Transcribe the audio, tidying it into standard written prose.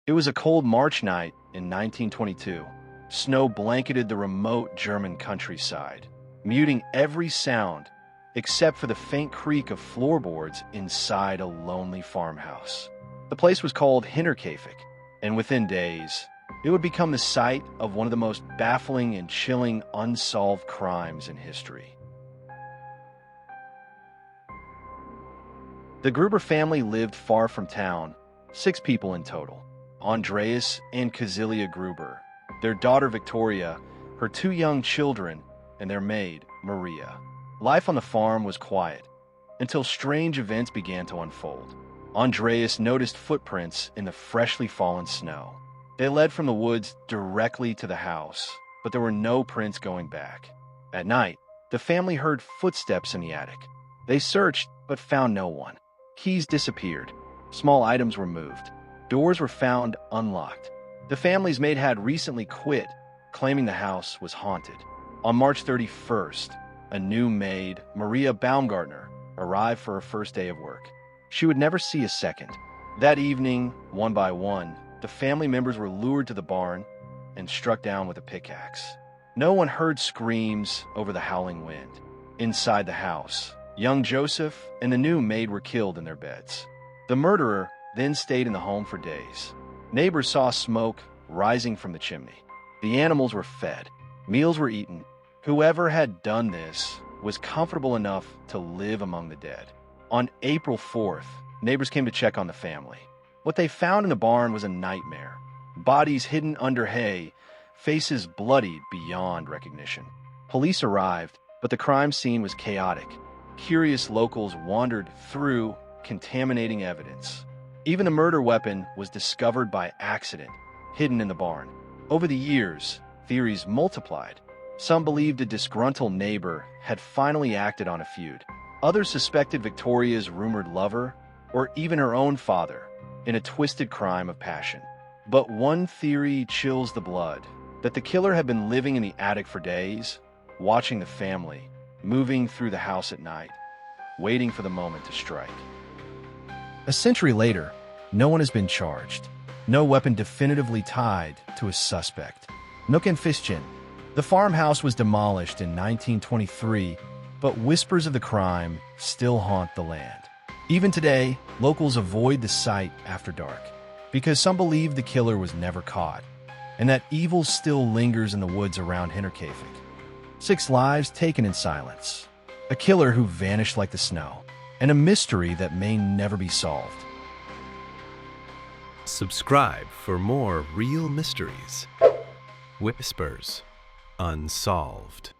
It was a cold March night in 1922. Snow blanketed the remote German countryside, muting every sound except for the faint creak of floorboards inside a lonely farmhouse. The place was called Hinterkaifeck, and within days, it would become the site of one of the most baffling and chilling unsolved crimes in history. The Gruber family lived far from town, 6 people in total: Andreas and Kazilia Gruber, their daughter Victoria, her 2 young children, and their maid, Maria. Life on the farm was quiet until strange events began to unfold. Andreas noticed footprints in the freshly fallen snow. They led from the woods directly to the house, but there were no prints going back. At night, the family heard footsteps in the attic. They searched, but found no one. Keys disappeared. Small items were moved. Doors were found unlocked. The family's maid had recently quit, claiming the house was haunted. On March 31st, a new maid, Maria Baumgartner, arrived for her first day of work. She would never see a second. That evening, one by one, the family members were lured to the barn and struck down with a pickaxe. No one heard screams over the howling wind. Inside the house, young Joseph and the new maid were killed in their beds. The murderer then stayed in the home for days. Neighbors saw smoke rising from the chimney. The animals were fed. Meals were eaten. Whoever had done this was comfortable enough to live among the dead. On April 4th, neighbors came to check on the family. What they found in the barn was a nightmare. Bodies hidden under hay, faces bloodied beyond recognition. Police arrived, but the crime scene was chaotic. Curious locals wandered through, contaminating evidence. Even the murder weapon was discovered by accident, hidden in the barn. Over the years, theories multiplied. Some believed a disgruntled neighbor had finally acted on a feud. Others suspected Victoria's rumored lover, or even her own father, in a twisted crime of passion. But one theory chills the blood, that the killer had been living in the attic for days, watching the family, moving through the house at night, waiting for the moment to strike. A century later, no one has been charged. No weapon definitively tied to a suspect. Hinterkaifeck. The farmhouse was demolished in 1923, but whispers of the crime still haunt the land. Even today, locals avoid the site after dark, because some believe the killer was never caught, and that evil still lingers in the woods around Hinterkaifeck. 6 lives taken in silence, a killer who vanished like the snow, and a mystery that may never be solved. Subscribe for more real mysteries. Whispers Unsolved.